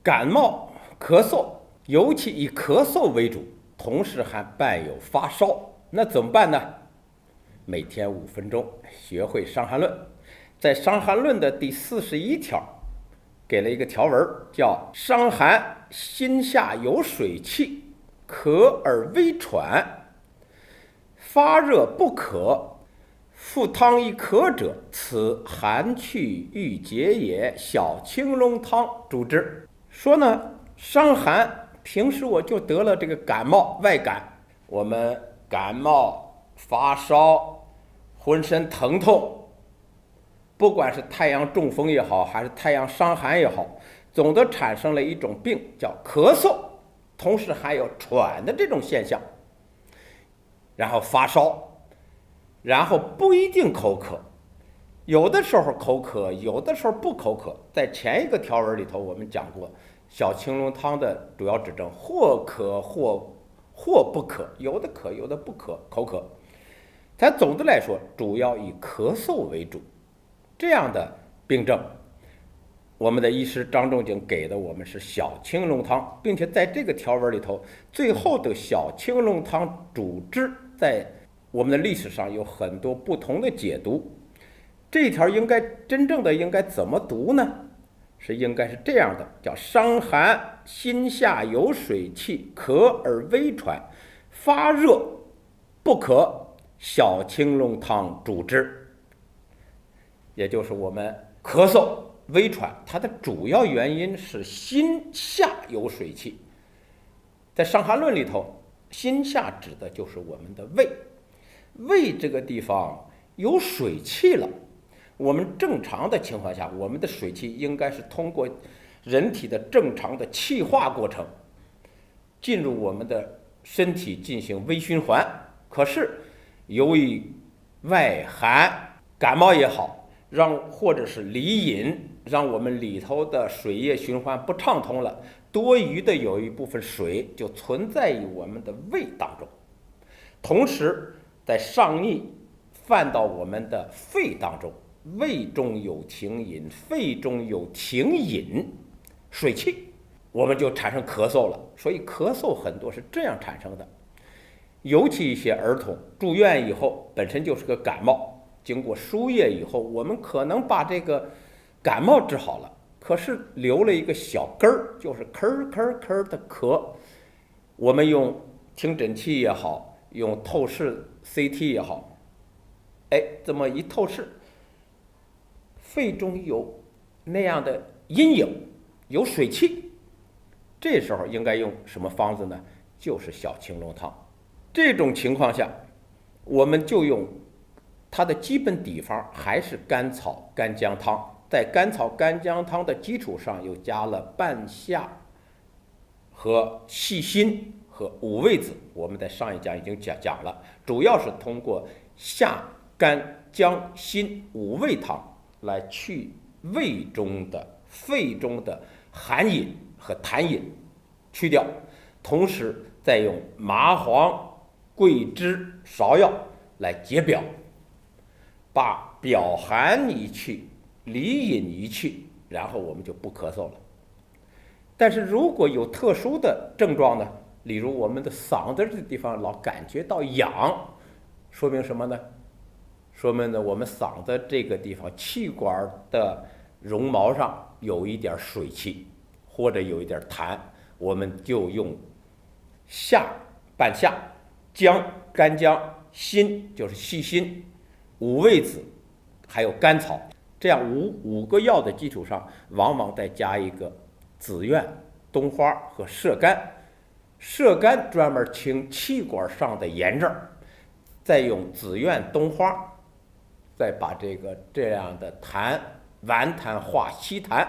感冒、咳嗽，尤其以咳嗽为主，同时还伴有发烧，那怎么办呢？每天5分钟，学会《伤寒论》。在《伤寒论》的第41条，给了一个条文，叫“伤寒，心下有水气，咳而微喘，发热不可，复汤以咳者，此寒去郁结也。小青龙汤主之。”说呢，伤寒，平时我就得了这个感冒、外感，我们感冒、发烧、浑身疼痛，不管是太阳中风也好，还是太阳伤寒也好，总的产生了一种病叫咳嗽，同时还有喘的这种现象，然后发烧，然后不一定口渴，有的时候口渴，有的时候不口渴。在前一个条文里头我们讲过，小青龙汤的主要指征或渴或不渴，有的渴，有的不渴，口渴。它总的来说主要以咳嗽为主，这样的病症，我们的医师张仲景给的我们是小青龙汤，并且在这个条文里头，最后的小青龙汤主治在我们的历史上有很多不同的解读。这一条真正的应该怎么读呢？应该是这样的，叫伤寒，心下有水气，咳而微喘，发热不可，小青龙汤主之。也就是我们咳嗽、微喘，它的主要原因是心下有水气。在《伤寒论》里头，心下指的就是我们的胃，胃这个地方有水气了。我们正常的情况下，我们的水气应该是通过人体的正常的气化过程进入我们的身体进行微循环。可是由于外寒、感冒也好，或者是里饮，让我们里头的水液循环不畅通了，多余的有一部分水就存在于我们的胃当中，同时在上逆犯到我们的肺当中。胃中有停饮，肺中有停饮水气，我们就产生咳嗽了。所以咳嗽很多是这样产生的，尤其一些儿童住院以后本身就是个感冒，经过输液以后，我们可能把这个感冒治好了，可是留了一个小根儿，就是咳咳咳的咳。我们用听诊器也好，用透视 CT 也好，这么一透视，肺中有那样的阴影，有水气，这时候应该用什么方子呢？就是小青龙汤。这种情况下，我们就用它的基本底方还是甘草干姜汤，在甘草干姜汤的基础上又加了半夏和细辛和五味子。我们在上一讲已经讲了，主要是通过夏干姜辛五味汤来去胃中的、肺中的寒饮和痰饮，去掉，同时再用麻黄、桂枝、芍药来解表，把表寒一去，里饮一去，然后我们就不咳嗽了。但是如果有特殊的症状呢，例如我们的嗓子这地方老感觉到痒，说明什么呢？说明呢，我们嗓子这个地方气管的绒毛上有一点水气，或者有一点痰，我们就用半夏、姜、干姜、辛就是细辛、五味子，还有甘草，这样五个药的基础上，往往再加一个紫苑、冬花和射干。射干专门清气管上的炎症，再用紫苑、冬花，再把这样的痰顽痰化稀痰，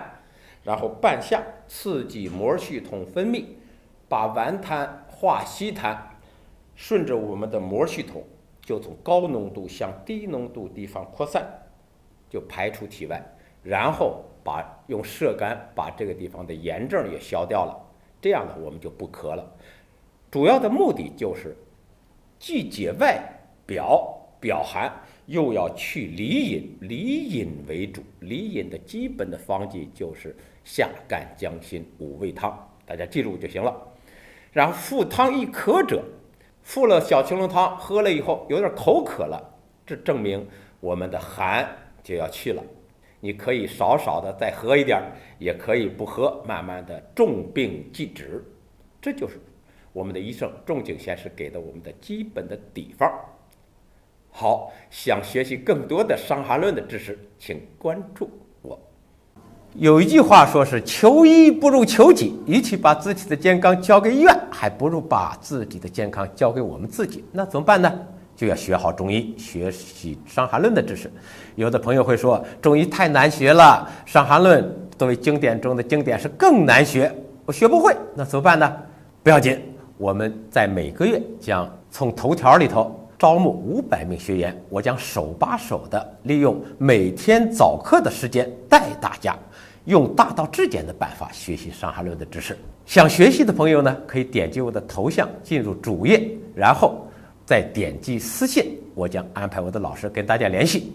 然后半夏刺激膜系统分泌，把顽痰化稀痰顺着我们的膜系统就从高浓度向低浓度地方扩散，就排出体外，然后用射干把这个地方的炎症也消掉了，这样呢我们就不咳了。主要的目的就是既解外表寒，又要去离饮，离饮为主。离饮的基本的方剂就是下干姜辛五味汤，大家记住就行了。然后腹汤易渴者，服了小青龙汤喝了以后有点口渴了，这证明我们的寒就要去了。你可以少少的再喝一点，也可以不喝，慢慢的重病即止。这就是我们的医圣仲景先生给的我们的基本的底方。好，想学习更多的《伤寒论》的知识，请关注我。有一句话说是求医不如求己，与其把自己的健康交给医院，还不如把自己的健康交给我们自己。那怎么办呢？就要学好中医，学习《伤寒论》的知识。有的朋友会说中医太难学了，《伤寒论》作为经典中的经典是更难学，我学不会，那怎么办呢？不要紧，我们在每个月将从头条里头招募500名学员，我将手把手的利用每天早课的时间带大家用大道至简的办法学习《伤寒论》的知识。想学习的朋友呢，可以点击我的头像进入主页，然后再点击私信，我将安排我的老师跟大家联系，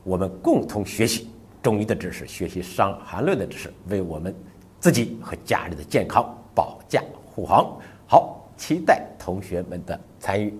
我们共同学习中医的知识，学习《伤寒论》的知识，为我们自己和家人的健康保驾护航。好，期待同学们的参与。